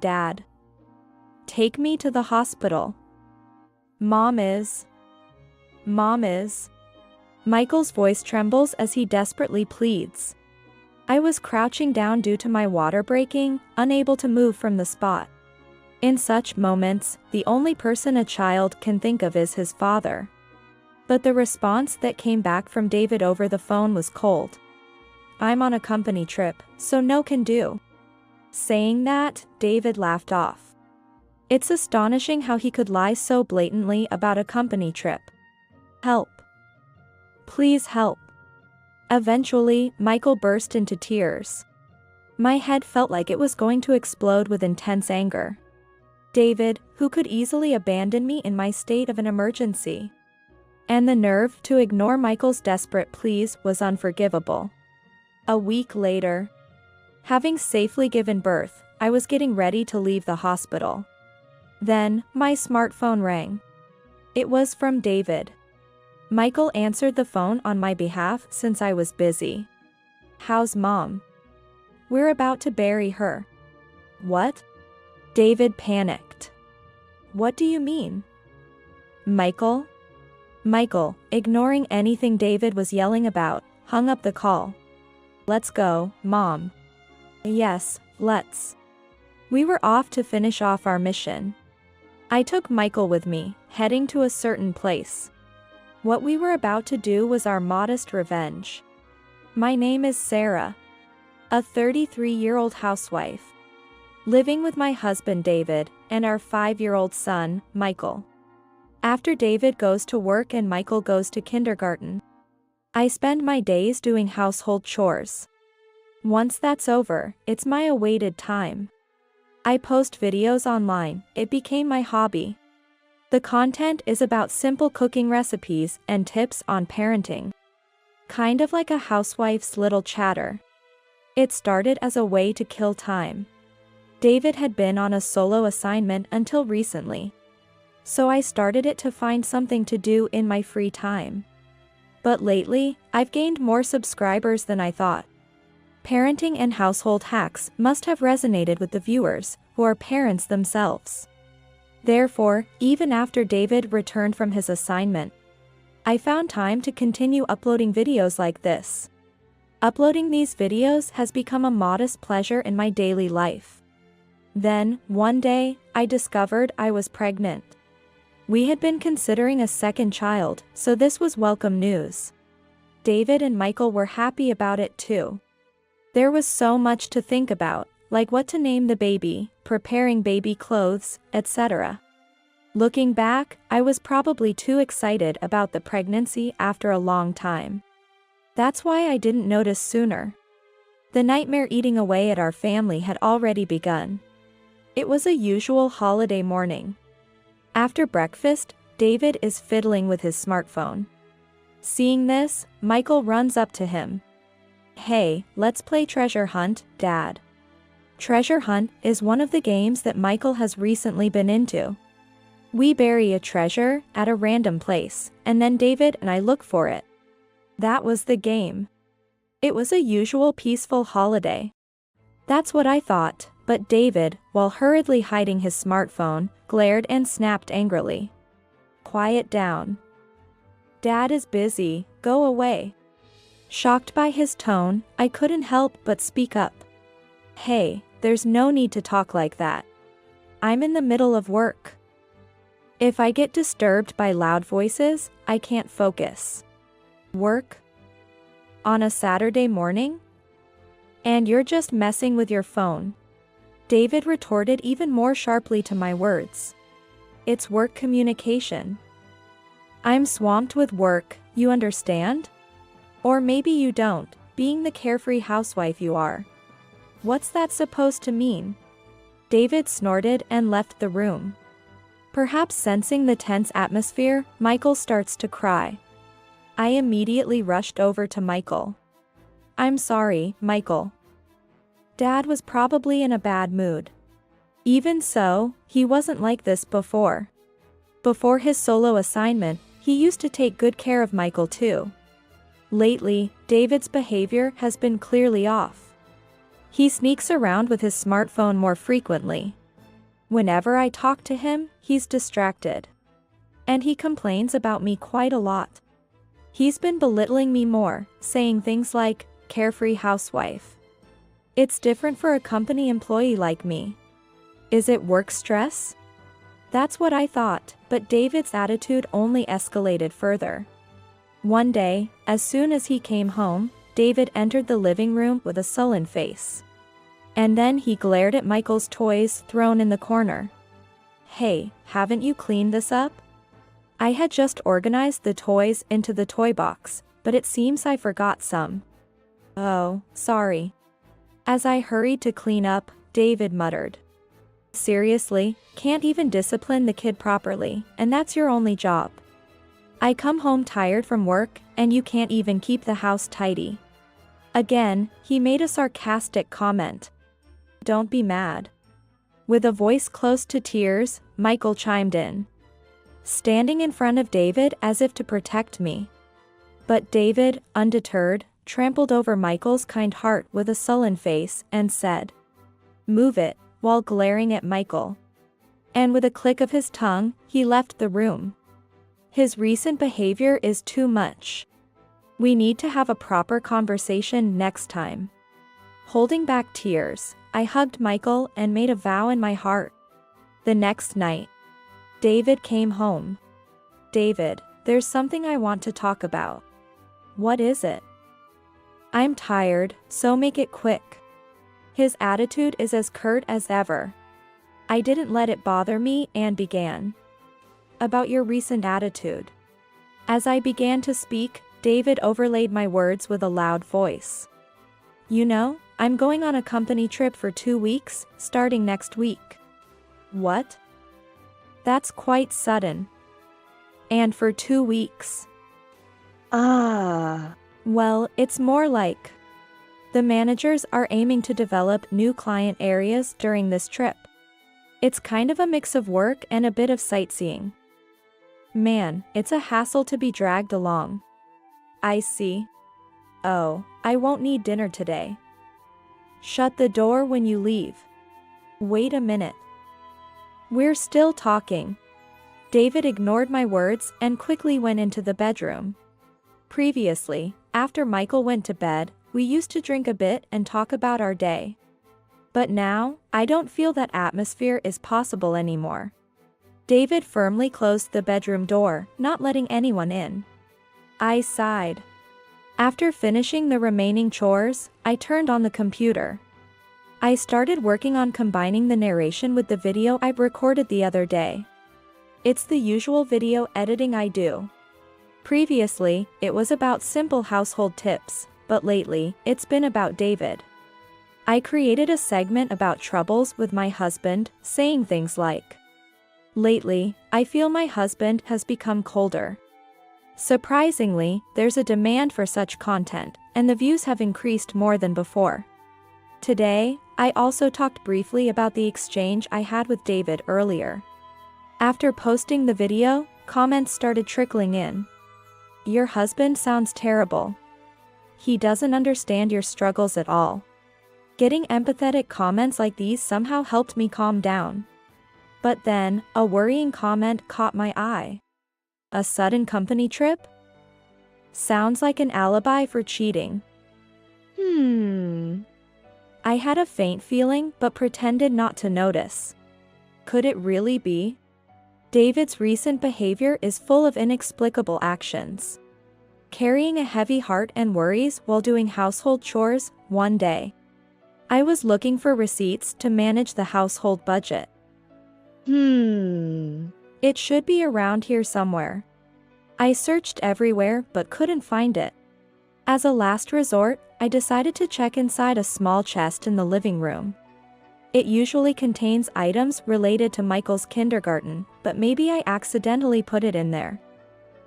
Dad. Take me to the hospital. Mom is. Michael's voice trembles as he desperately pleads. I was crouching down due to my water breaking, unable to move from the spot. In such moments, the only person a child can think of is his father. But the response that came back from David over the phone was cold. I'm on a company trip, so no can do. Saying that, David laughed off. It's astonishing how he could lie so blatantly about a company trip. Help. Please help. Eventually, Michael burst into tears. My head felt like it was going to explode with intense anger. David, who could easily abandon me in my state of an emergency. And the nerve to ignore Michael's desperate pleas was unforgivable. A week later, having safely given birth, I was getting ready to leave the hospital. Then, my smartphone rang. It was from David. Michael answered the phone on my behalf since I was busy. How's Mom? We're about to bury her. What? David panicked. What do you mean? Michael, ignoring anything David was yelling about, hung up the call. Let's go, Mom. Yes, let's. We were off to finish off our mission. I took Michael with me, heading to a certain place. What we were about to do was our modest revenge. My name is Sarah, a 33-year-old housewife, living with my husband David and our 5-year-old son, Michael. After David goes to work and Michael goes to kindergarten, I spend my days doing household chores. Once that's over, it's my awaited time. I post videos online. It became my hobby. The content is about simple cooking recipes and tips on parenting. Kind of like a housewife's little chatter. It started as a way to kill time. David had been on a solo assignment until recently. So I started it to find something to do in my free time. But lately, I've gained more subscribers than I thought. Parenting and household hacks must have resonated with the viewers, who are parents themselves. Therefore, even after David returned from his assignment, I found time to continue uploading videos like this. Uploading these videos has become a modest pleasure in my daily life. Then, one day, I discovered I was pregnant. We had been considering a second child, so this was welcome news. David and Michael were happy about it too. There was so much to think about, like what to name the baby, preparing baby clothes, etc. Looking back, I was probably too excited about the pregnancy after a long time. That's why I didn't notice sooner. The nightmare eating away at our family had already begun. It was a usual holiday morning. After breakfast, David is fiddling with his smartphone. Seeing this, Michael runs up to him. Hey, let's play treasure hunt, Dad. Treasure hunt is one of the games that Michael has recently been into. We bury a treasure at a random place, and then David and I look for it. That was the game. It was a usual peaceful holiday. That's what I thought, but David, while hurriedly hiding his smartphone, glared and snapped angrily. Quiet down. Dad is busy, go away. Shocked by his tone, I couldn't help but speak up. Hey, there's no need to talk like that. I'm in the middle of work. If I get disturbed by loud voices, I can't focus. Work? On a Saturday morning? And you're just messing with your phone. David retorted even more sharply to my words. It's work communication. I'm swamped with work, you understand? Or maybe you don't, being the carefree housewife you are. What's that supposed to mean? David snorted and left the room. Perhaps sensing the tense atmosphere, Michael starts to cry. I immediately rushed over to Michael. I'm sorry, Michael. Dad was probably in a bad mood. Even so, he wasn't like this before. Before his solo assignment, he used to take good care of Michael too. Lately, David's behavior has been clearly off. He sneaks around with his smartphone more frequently, Whenever I talk to him, he's distracted. And he complains about me quite a lot. He's been belittling me more, saying things like, carefree housewife. It's different for a company employee like me. Is it work stress? That's what I thought, but David's attitude only escalated further. One day, as soon as he came home, David entered the living room with a sullen face. And then he glared at Michael's toys thrown in the corner. Hey, haven't you cleaned this up? I had just organized the toys into the toy box, but it seems I forgot some. Oh, sorry. As I hurried to clean up, David muttered. Seriously, can't even discipline the kid properly, and that's your only job. I come home tired from work, and you can't even keep the house tidy. Again, he made a sarcastic comment. Don't be mad. With a voice close to tears, Michael chimed in, standing in front of David as if to protect me. But David, undeterred, trampled over Michael's kind heart with a sullen face and said, "Move it," while glaring at Michael. And with a click of his tongue, he left the room. His recent behavior is too much. We need to have a proper conversation next time. Holding back tears, I hugged Michael and made a vow in my heart. The next night, David came home. David, there's something I want to talk about. What is it? I'm tired, so make it quick. His attitude is as curt as ever. I didn't let it bother me and began. About your recent attitude. As I began to speak, David overlaid my words with a loud voice. You know, I'm going on a company trip for 2 weeks, starting next week. What? That's quite sudden. And for 2 weeks. Well, it's more like. The managers are aiming to develop new client areas during this trip. It's kind of a mix of work and a bit of sightseeing. Man, it's a hassle to be dragged along. I see. Oh, I won't need dinner today. Shut the door when you leave. Wait a minute. We're still talking. David ignored my words and quickly went into the bedroom. Previously, after Michael went to bed, we used to drink a bit and talk about our day. But now, I don't feel that atmosphere is possible anymore. David firmly closed the bedroom door, not letting anyone in. I sighed. After finishing the remaining chores, I turned on the computer. I started working on combining the narration with the video I recorded the other day. It's the usual video editing I do. Previously, it was about simple household tips, but lately, it's been about David. I created a segment about troubles with my husband, saying things like, lately, I feel my husband has become colder. Surprisingly, there's a demand for such content, and the views have increased more than before. Today, I also talked briefly about the exchange I had with David earlier. After posting the video, comments started trickling in. Your husband sounds terrible. He doesn't understand your struggles at all. Getting empathetic comments like these somehow helped me calm down. But then, a worrying comment caught my eye. A sudden company trip? Sounds like an alibi for cheating. I had a faint feeling but pretended not to notice. Could it really be? David's recent behavior is full of inexplicable actions. Carrying a heavy heart and worries while doing household chores. One day, I was looking for receipts to manage the household budget. It should be around here somewhere. I searched everywhere but couldn't find it. As a last resort, I decided to check inside a small chest in the living room. It usually contains items related to Michael's kindergarten, but maybe I accidentally put it in there.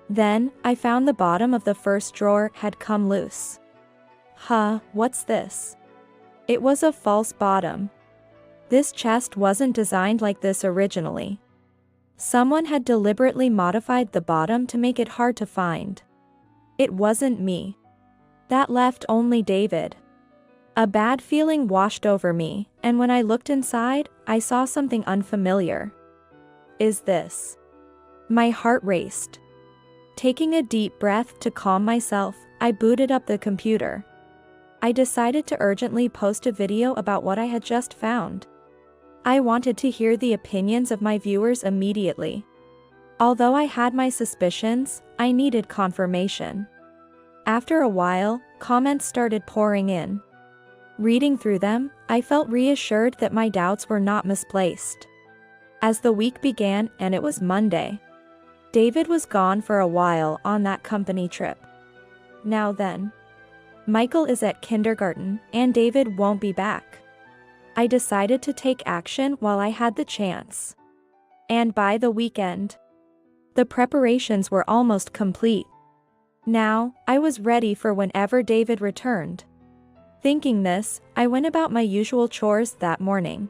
Then, I found the bottom of the first drawer had come loose. What's this? It was a false bottom. This chest wasn't designed like this originally. Someone had deliberately modified the bottom to make it hard to find. It wasn't me. That left only David. A bad feeling washed over me, and when I looked inside, I saw something unfamiliar. Is this? My heart raced. Taking a deep breath to calm myself, I booted up the computer. I decided to urgently post a video about what I had just found. I wanted to hear the opinions of my viewers immediately. Although I had my suspicions, I needed confirmation. After a while, comments started pouring in. Reading through them, I felt reassured that my doubts were not misplaced. As the week began and it was Monday, David was gone for a while on that company trip. Now then, Michael is at kindergarten and David won't be back. I decided to take action while I had the chance. And by the weekend, the preparations were almost complete. Now, I was ready for whenever David returned. Thinking this, I went about my usual chores that morning.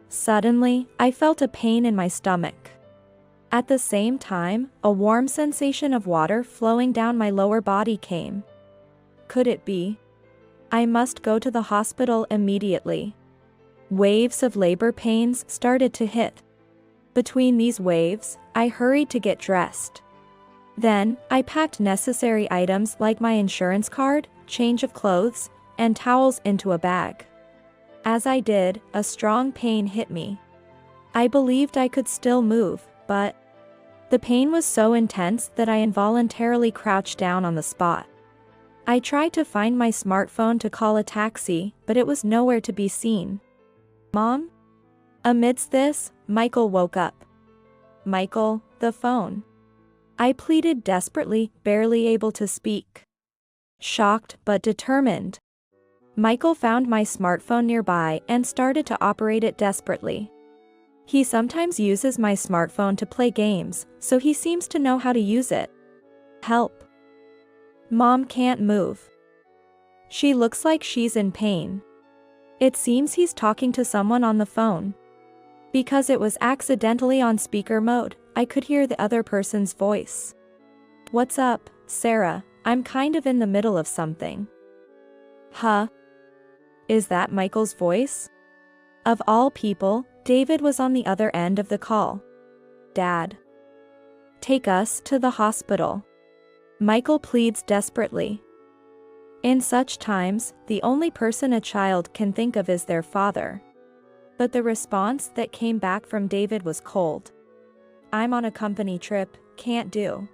Suddenly, I felt a pain in my stomach. At the same time, a warm sensation of water flowing down my lower body came. Could it be? I must go to the hospital immediately. Waves of labor pains started to hit. Between these waves, I hurried to get dressed. Then, I packed necessary items like my insurance card, change of clothes, and towels into a bag. As I did, a strong pain hit me. I believed I could still move, but the pain was so intense that I involuntarily crouched down on the spot. I tried to find my smartphone to call a taxi, but it was nowhere to be seen. Mom? Amidst this, Michael woke up. Michael, the phone. I pleaded desperately, barely able to speak. Shocked but determined, Michael found my smartphone nearby and started to operate it desperately. He sometimes uses my smartphone to play games, so he seems to know how to use it. Help. Mom can't move. She looks like she's in pain. It seems he's talking to someone on the phone. Because it was accidentally on speaker mode, I could hear the other person's voice. What's up, Sarah? I'm kind of in the middle of something. Huh? Is that Michael's voice? Of all people, David was on the other end of the call. Dad. Take us to the hospital. Michael pleads desperately. In such times, the only person a child can think of is their father. But the response that came back from David was cold. I'm on a company trip, can't do.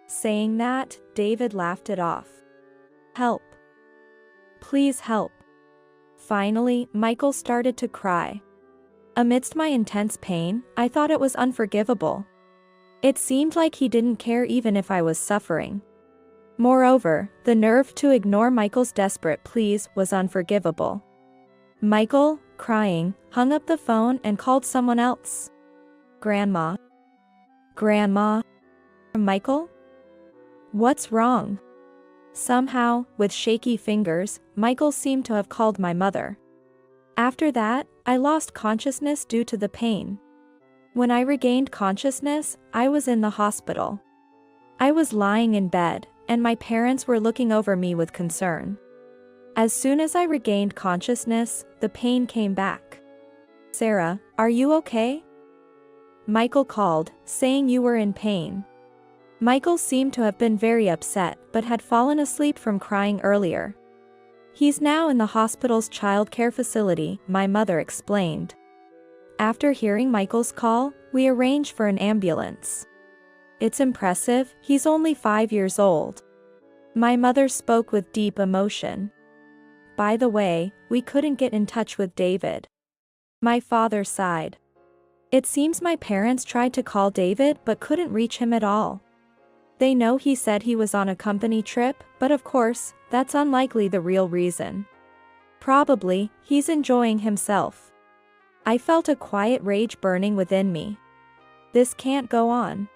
Saying that, David laughed it off. Help. Please help. Finally, Michael started to cry. Amidst my intense pain, I thought it was unforgivable. It seemed like he didn't care even if I was suffering. Moreover, the nerve to ignore Michael's desperate pleas was unforgivable. Michael, crying, hung up the phone and called someone else. Grandma. Grandma. Michael? What's wrong? Somehow, with shaky fingers, Michael seemed to have called my mother. After that, I lost consciousness due to the pain. When I regained consciousness, I was in the hospital. I was lying in bed, and my parents were looking over me with concern. As soon as I regained consciousness, the pain came back. Sarah, are you okay? Michael called, saying you were in pain. Michael seemed to have been very upset but had fallen asleep from crying earlier. He's now in the hospital's child care facility, my mother explained. After hearing Michael's call, we arranged for an ambulance. It's impressive, he's only 5 years old. My mother spoke with deep emotion. By the way, we couldn't get in touch with David. My father sighed. It seems my parents tried to call David but couldn't reach him at all. They know he said he was on a company trip, but of course, that's unlikely the real reason. Probably, he's enjoying himself. I felt a quiet rage burning within me. This can't go on.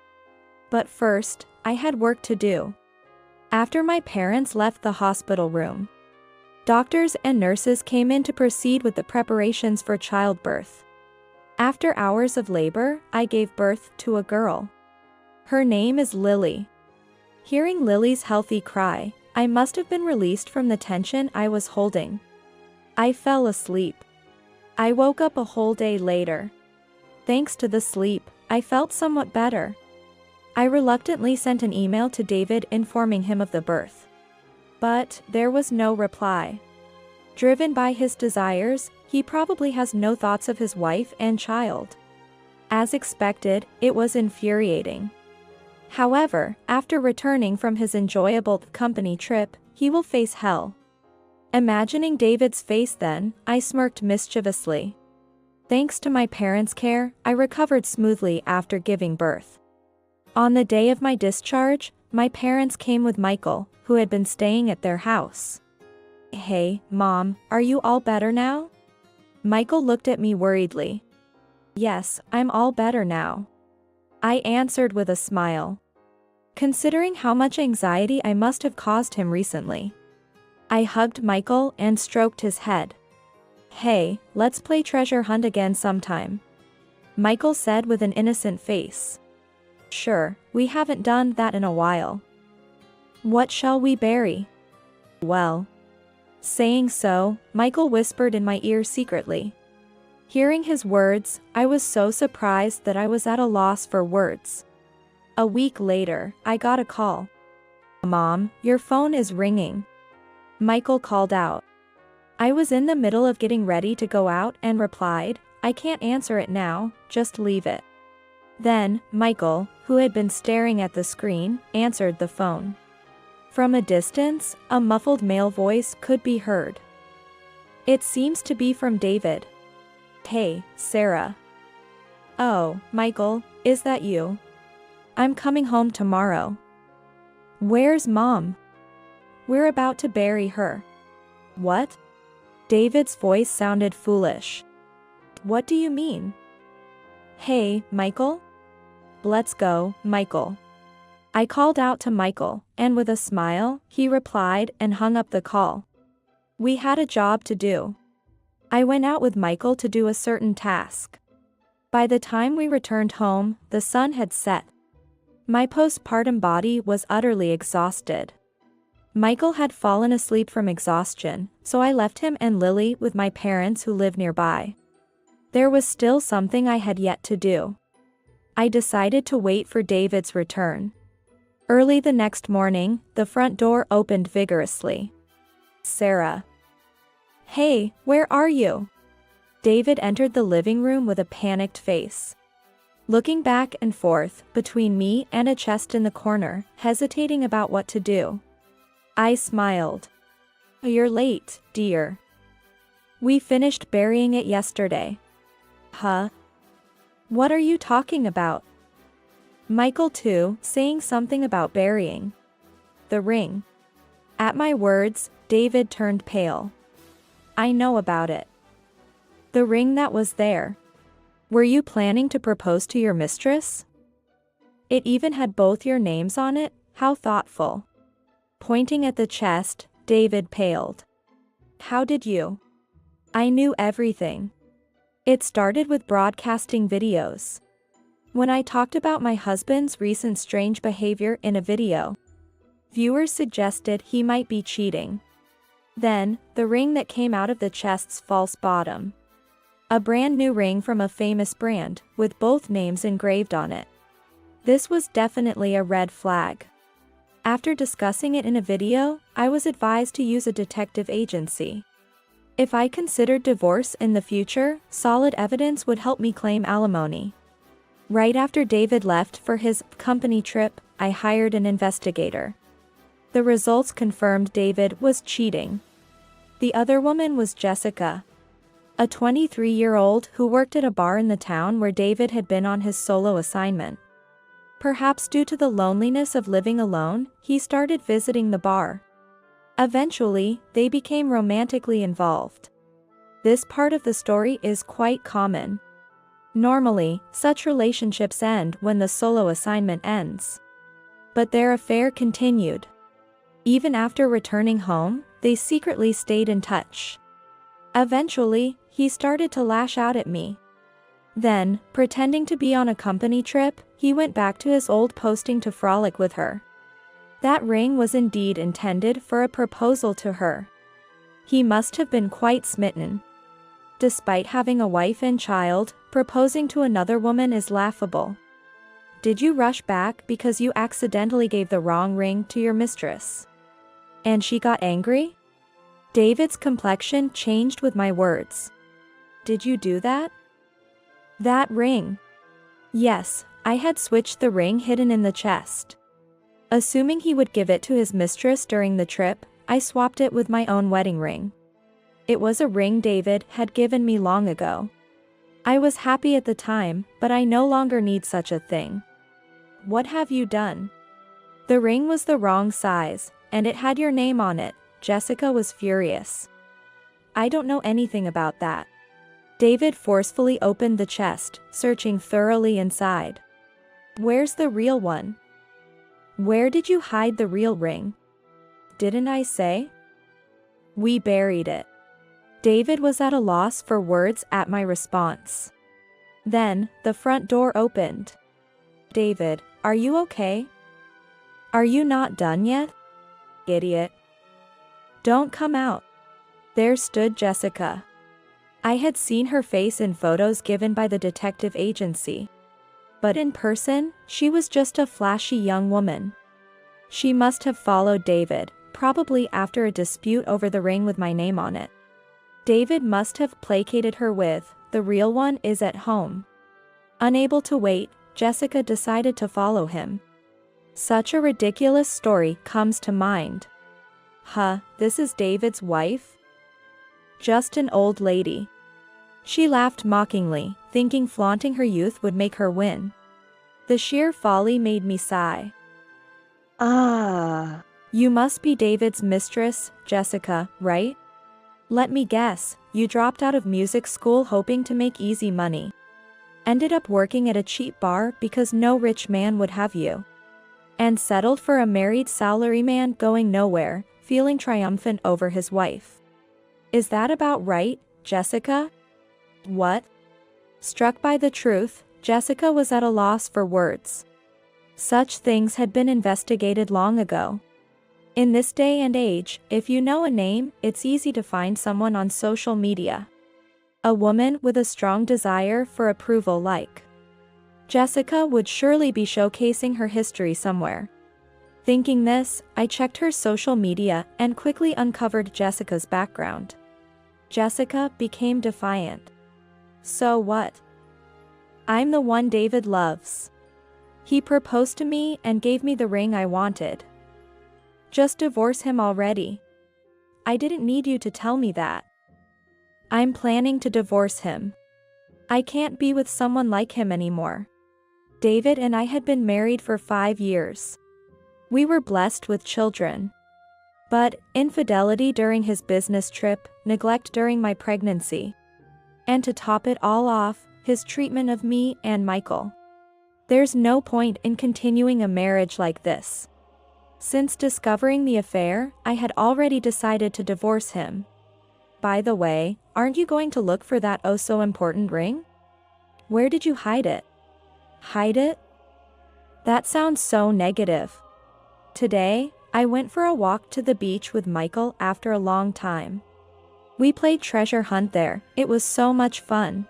But first, I had work to do. After my parents left the hospital room, doctors and nurses came in to proceed with the preparations for childbirth. After hours of labor, I gave birth to a girl. Her name is Lily. Hearing Lily's healthy cry, I must have been released from the tension I was holding. I fell asleep. I woke up a whole day later. Thanks to the sleep, I felt somewhat better. I reluctantly sent an email to David informing him of the birth. But there was no reply. Driven by his desires, he probably has no thoughts of his wife and child. As expected, it was infuriating. However, after returning from his enjoyable company trip, he will face hell. Imagining David's face then, I smirked mischievously. Thanks to my parents' care, I recovered smoothly after giving birth. On the day of my discharge, my parents came with Michael, who had been staying at their house. "Hey, Mom, are you all better now?" Michael looked at me worriedly. "Yes, I'm all better now," I answered with a smile. Considering how much anxiety I must have caused him recently. I hugged Michael and stroked his head. "Hey, let's play treasure hunt again sometime," Michael said with an innocent face. "Sure, we haven't done that in a while. What shall we bury?" "Well." Saying so, Michael whispered in my ear secretly. Hearing his words, I was so surprised that I was at a loss for words. A week later, I got a call. "Mom, your phone is ringing," Michael called out. I was in the middle of getting ready to go out and replied, "I can't answer it now, just leave it." Then, Michael, who had been staring at the screen, answered the phone. From a distance, a muffled male voice could be heard. It seems to be from David. "Hey, Sarah." "Oh, Michael, is that you? I'm coming home tomorrow." "Where's Mom?" "We're about to bury her." "What?" David's voice sounded foolish. "What do you mean?" "Hey, Michael? Let's go, Michael." I called out to Michael, and with a smile, he replied and hung up the call. We had a job to do. I went out with Michael to do a certain task. By the time we returned home, the sun had set. My postpartum body was utterly exhausted. Michael had fallen asleep from exhaustion, so I left him and Lily with my parents who live nearby. There was still something I had yet to do. I decided to wait for David's return. Early the next morning, the front door opened vigorously. "Sarah." "Hey, where are you?" David entered the living room with a panicked face. Looking back and forth, between me and a chest in the corner, hesitating about what to do. I smiled. "You're late, dear. We finished burying it yesterday." "Huh? What are you talking about?" Michael too, saying something about burying the ring. At my words, David turned pale. "I know about it. The ring that was there. Were you planning to propose to your mistress? It even had both your names on it, how thoughtful." Pointing at the chest, David paled. "How did you?" "I knew everything. It started with broadcasting videos. When I talked about my husband's recent strange behavior in a video, viewers suggested he might be cheating. Then, the ring that came out of the chest's false bottom. A brand new ring from a famous brand, with both names engraved on it. This was definitely a red flag. After discussing it in a video, I was advised to use a detective agency. If I considered divorce in the future, solid evidence would help me claim alimony. Right after David left for his company trip, I hired an investigator. The results confirmed David was cheating. The other woman was Jessica, a 23-year-old who worked at a bar in the town where David had been on his solo assignment. Perhaps due to the loneliness of living alone, he started visiting the bar. Eventually, they became romantically involved. This part of the story is quite common. Normally, such relationships end when the solo assignment ends. But their affair continued. Even after returning home, they secretly stayed in touch. Eventually, he started to lash out at me. Then, pretending to be on a company trip, he went back to his old posting to frolic with her. That ring was indeed intended for a proposal to her. He must have been quite smitten. Despite having a wife and child, proposing to another woman is laughable. Did you rush back because you accidentally gave the wrong ring to your mistress? And she got angry? David's complexion changed with my words. Did you do that? That ring. Yes, I had switched the ring hidden in the chest. Assuming he would give it to his mistress during the trip, I swapped it with my own wedding ring. It was a ring David had given me long ago. I was happy at the time, but I no longer need such a thing. What have you done? The ring was the wrong size, and it had your name on it. Jessica was furious. I don't know anything about that. David forcefully opened the chest, searching thoroughly inside. Where's the real one? Where did you hide the real ring? Didn't I say? We buried it. David was at a loss for words at my response. Then, the front door opened. David, are you okay? Are you not done yet? Idiot. Don't come out. There stood Jessica. I had seen her face in photos given by the detective agency. But in person, she was just a flashy young woman. She must have followed David, probably after a dispute over the ring with my name on it. David must have placated her with, "The real one is at home." Unable to wait, Jessica decided to follow him. Such a ridiculous story comes to mind. This is David's wife? Just an old lady. She laughed mockingly, thinking flaunting her youth would make her win. The sheer folly made me sigh. You must be David's mistress, Jessica, right? Let me guess, you dropped out of music school hoping to make easy money. Ended up working at a cheap bar because no rich man would have you. And settled for a married salaryman going nowhere, feeling triumphant over his wife. Is that about right, Jessica? What? Struck by the truth, Jessica was at a loss for words. Such things had been investigated long ago. In this day and age, if you know a name, it's easy to find someone on social media. A woman with a strong desire for approval like Jessica would surely be showcasing her history somewhere. Thinking this, I checked her social media and quickly uncovered Jessica's background. Jessica became defiant. So what? I'm the one David loves. He proposed to me and gave me the ring I wanted. Just divorce him already. I didn't need you to tell me that. I'm planning to divorce him. I can't be with someone like him anymore. David and I had been married for 5 years. We were blessed with children. But infidelity during his business trip, neglect during my pregnancy. And to top it all off, his treatment of me and Michael. There's no point in continuing a marriage like this. Since discovering the affair, I had already decided to divorce him. By the way, aren't you going to look for that oh-so-important ring? Where did you hide it? Hide it? That sounds so negative. Today, I went for a walk to the beach with Michael after a long time. We played treasure hunt there, it was so much fun.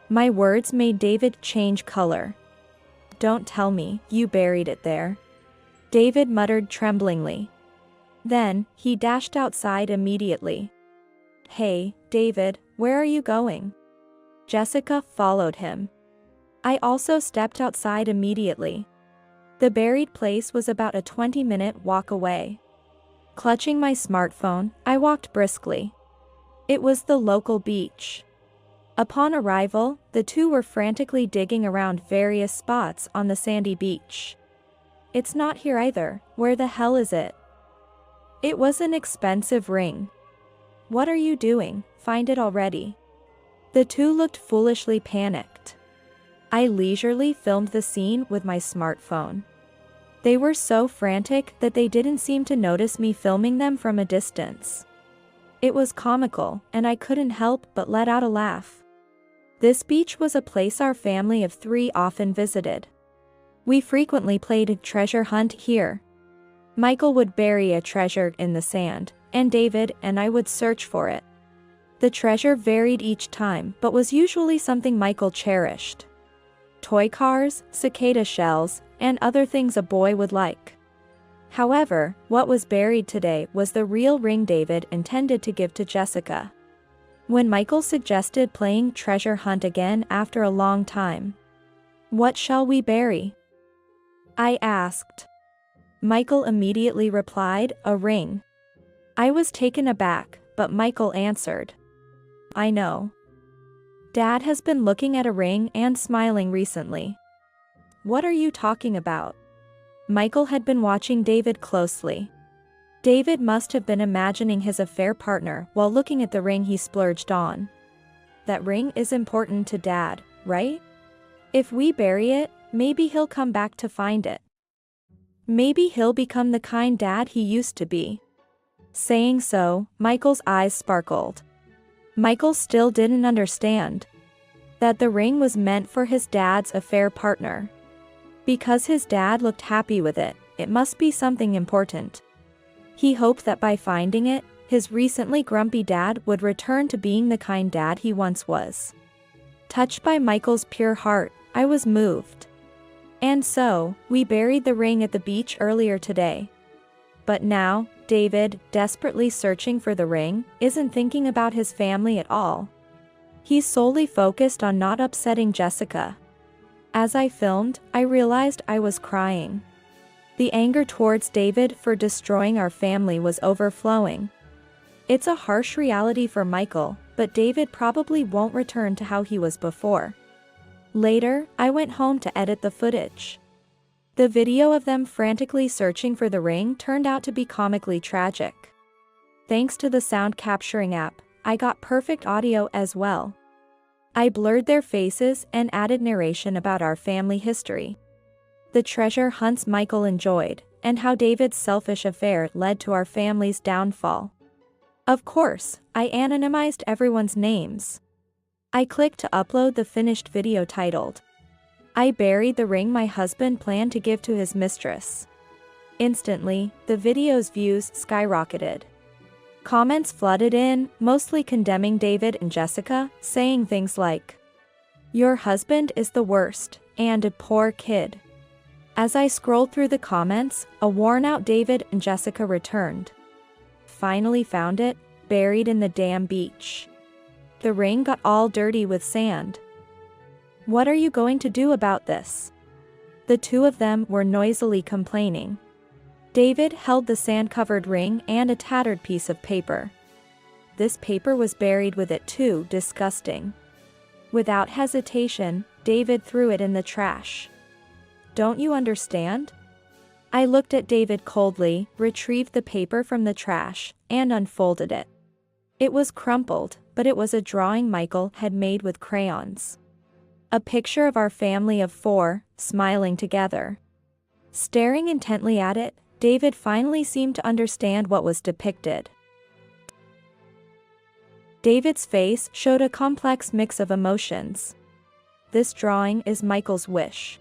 My words made David change color. Don't tell me you buried it there. David muttered tremblingly. Then, he dashed outside immediately. Hey, David, where are you going? Jessica followed him. I also stepped outside immediately. The buried place was about a 20-minute walk away. Clutching my smartphone, I walked briskly. It was the local beach. Upon arrival, the two were frantically digging around various spots on the sandy beach. It's not here either, where the hell is it? It was an expensive ring. What are you doing, find it already? The two looked foolishly panicked. I leisurely filmed the scene with my smartphone. They were so frantic that they didn't seem to notice me filming them from a distance. It was comical, and I couldn't help but let out a laugh. This beach was a place our family of 3 often visited. We frequently played treasure hunt here. Michael would bury a treasure in the sand, and David and I would search for it. The treasure varied each time but was usually something Michael cherished. Toy cars, cicada shells, and other things a boy would like. However, what was buried today was the real ring David intended to give to Jessica. When Michael suggested playing treasure hunt again after a long time. "What shall we bury?" I asked. Michael immediately replied, "A ring." I was taken aback, but Michael answered, "I know. Dad has been looking at a ring and smiling recently." "What are you talking about?" Michael had been watching David closely. David must have been imagining his affair partner while looking at the ring he splurged on. "That ring is important to Dad, right? If we bury it, maybe he'll come back to find it. Maybe he'll become the kind dad he used to be." Saying so, Michael's eyes sparkled. Michael still didn't understand that the ring was meant for his dad's affair partner. Because his dad looked happy with it, it must be something important. He hoped that by finding it, his recently grumpy dad would return to being the kind dad he once was. Touched by Michael's pure heart, I was moved. "And so, we buried the ring at the beach earlier today. But now, David, desperately searching for the ring, isn't thinking about his family at all. He's solely focused on not upsetting Jessica." As I filmed, I realized I was crying. The anger towards David for destroying our family was overflowing. It's a harsh reality for Michael, but David probably won't return to how he was before. Later, I went home to edit the footage. The video of them frantically searching for the ring turned out to be comically tragic. Thanks to the sound capturing app, I got perfect audio as well. I blurred their faces and added narration about our family history. The treasure hunts Michael enjoyed, and how David's selfish affair led to our family's downfall. Of course, I anonymized everyone's names. I clicked to upload the finished video titled, "I buried the ring my husband planned to give to his mistress." Instantly, the video's views skyrocketed. Comments flooded in, mostly condemning David and Jessica, saying things like, "Your husband is the worst, and a poor kid." As I scrolled through the comments, a worn-out David and Jessica returned. "Finally found it, buried in the damn beach. The ring got all dirty with sand. What are you going to do about this?" The two of them were noisily complaining. David held the sand-covered ring and a tattered piece of paper. This paper was buried with it too, disgusting. Without hesitation, David threw it in the trash. "Don't you understand?" I looked at David coldly, retrieved the paper from the trash, and unfolded it. It was crumpled, but it was a drawing Michael had made with crayons. A picture of our family of 4, smiling together. Staring intently at it, David finally seemed to understand what was depicted. David's face showed a complex mix of emotions. "This drawing is Michael's wish.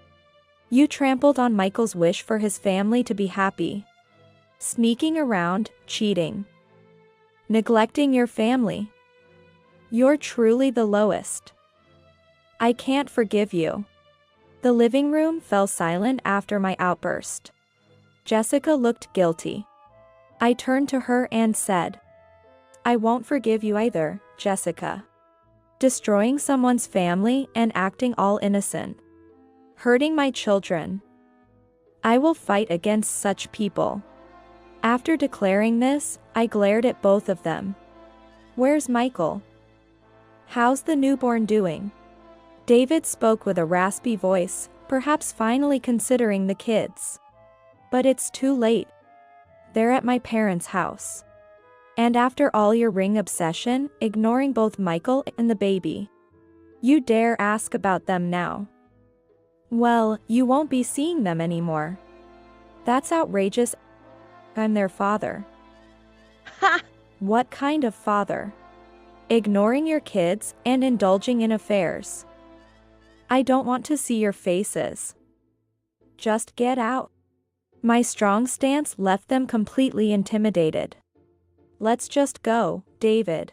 You trampled on Michael's wish for his family to be happy. Sneaking around, cheating. Neglecting your family. You're truly the lowest. I can't forgive you." The living room fell silent after my outburst. Jessica looked guilty. I turned to her and said, "I won't forgive you either, Jessica. Destroying someone's family and acting all innocent. Hurting my children. I will fight against such people." After declaring this, I glared at both of them. "Where's Michael? How's the newborn doing?" David spoke with a raspy voice, perhaps finally considering the kids. "But it's too late. They're at my parents' house. And after all your ring obsession, ignoring both Michael and the baby, you dare ask about them now? Well, you won't be seeing them anymore. That's outrageous. I'm their father." "Ha! What kind of father? Ignoring your kids and indulging in affairs. I don't want to see your faces. Just get out." My strong stance left them completely intimidated. let's just go, David.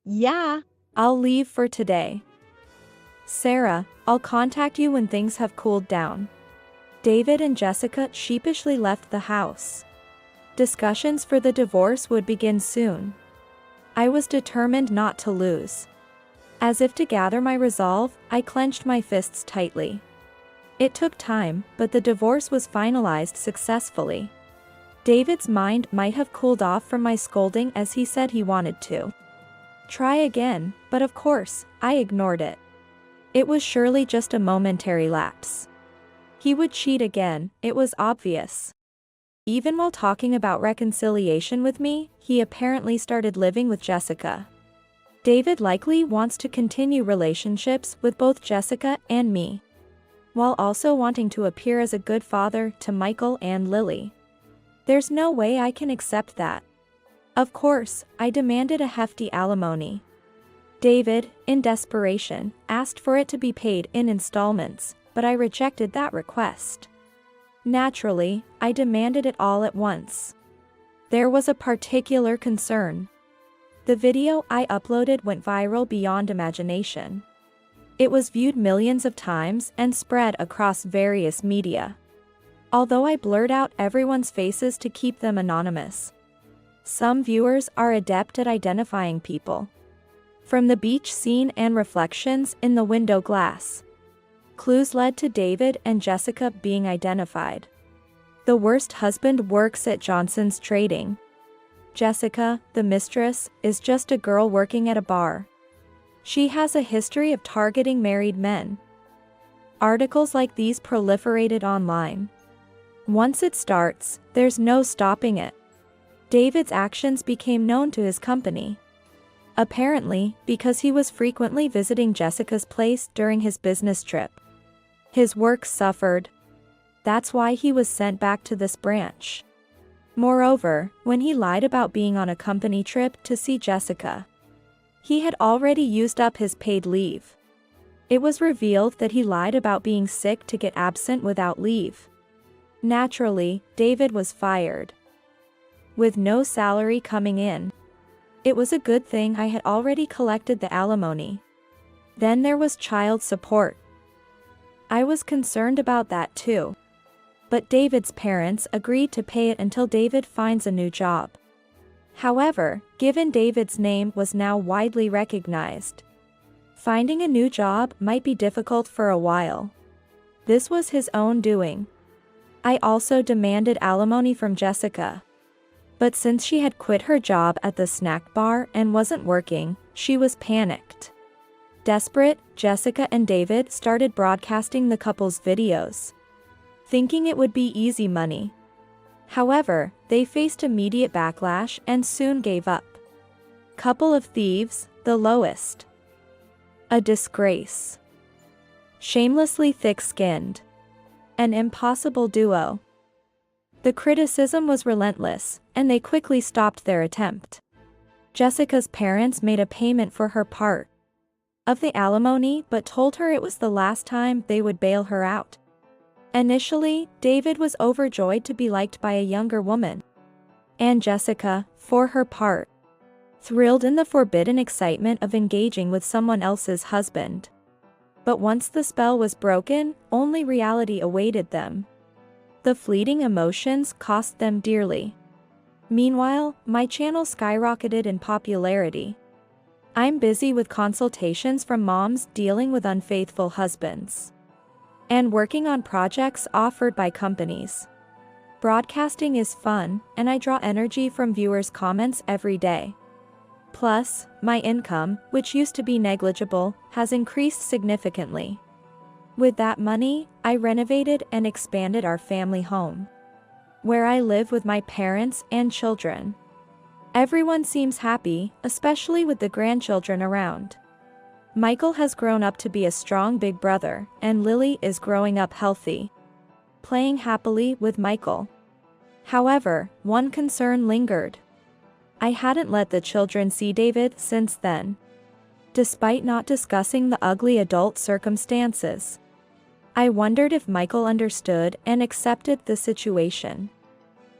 Yeah. I'll leave for today. Sarah, I'll contact you when things have cooled down. David and Jessica sheepishly left the house. Discussions for the divorce would begin soon. I was determined not to lose. As if to gather my resolve, I clenched my fists tightly. It took time, but the divorce was finalized successfully. David's mind might have cooled off from my scolding as he said he wanted to try again, but of course, I ignored it. It was surely just a momentary lapse. He would cheat again, it was obvious. Even while talking about reconciliation with me, he apparently started living with Jessica. David likely wants to continue relationships with both Jessica and me, while also wanting to appear as a good father to Michael and Lily. There's no way I can accept that. Of course, I demanded a hefty alimony. David, in desperation, asked for it to be paid in installments, but I rejected that request. Naturally, I demanded it all at once. There was a particular concern. The video I uploaded went viral beyond imagination. It was viewed millions of times and spread across various media. Although I blurred out everyone's faces to keep them anonymous, some viewers are adept at identifying people. From the beach scene and reflections in the window glass, clues led to David and Jessica being identified. The worst husband works at Johnson's Trading. Jessica, the mistress, is just a girl working at a bar. She has a history of targeting married men. Articles like these proliferated online. Once it starts, there's no stopping it. David's actions became known to his company. Apparently, because he was frequently visiting Jessica's place during his business trip. His work suffered. That's why he was sent back to this branch. Moreover, when he lied about being on a company trip to see Jessica, he had already used up his paid leave. It was revealed that he lied about being sick to get absent without leave. Naturally, David was fired. With no salary coming in. It was a good thing I had already collected the alimony. Then there was child support. I was concerned about that too. But David's parents agreed to pay it until David finds a new job. However, given David's name was now widely recognized, finding a new job might be difficult for a while. This was his own doing. I also demanded alimony from Jessica. But since she had quit her job at the snack bar and wasn't working, she was panicked. Desperate, Jessica and David started broadcasting the couple's videos, thinking it would be easy money. However, they faced immediate backlash and soon gave up. Couple of thieves, the lowest. A disgrace. Shamelessly thick-skinned. An impossible duo. The criticism was relentless, and they quickly stopped their attempt. Jessica's parents made a payment for her part of the alimony but told her it was the last time they would bail her out. Initially, David was overjoyed to be liked by a younger woman. And Jessica, for her part, thrilled in the forbidden excitement of engaging with someone else's husband. But once the spell was broken, only reality awaited them. The fleeting emotions cost them dearly. Meanwhile, my channel skyrocketed in popularity. I'm busy with consultations from moms dealing with unfaithful husbands, and working on projects offered by companies. Broadcasting is fun, and I draw energy from viewers' comments every day. Plus, my income, which used to be negligible, has increased significantly. With that money, I renovated and expanded our family home, where I live with my parents and children. Everyone seems happy, especially with the grandchildren around. Michael has grown up to be a strong big brother, and Lily is growing up healthy, playing happily with Michael. However, one concern lingered. I hadn't let the children see David since then. Despite not discussing the ugly adult circumstances, I wondered if Michael understood and accepted the situation.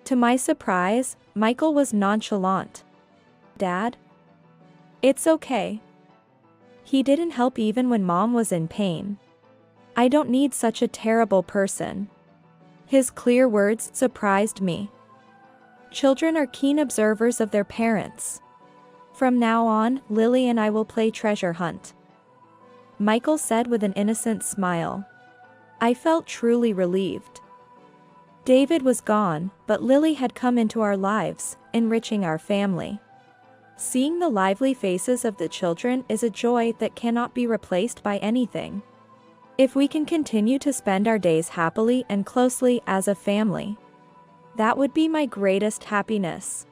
To my surprise, Michael was nonchalant. Dad? It's okay. He didn't help even when Mom was in pain. I don't need such a terrible person. His clear words surprised me. Children are keen observers of their parents. From now on, Lily and I will play treasure hunt, Michael said with an innocent smile. I felt truly relieved. David was gone, but Lily had come into our lives, enriching our family. Seeing the lively faces of the children is a joy that cannot be replaced by anything. If we can continue to spend our days happily and closely as a family, that would be my greatest happiness.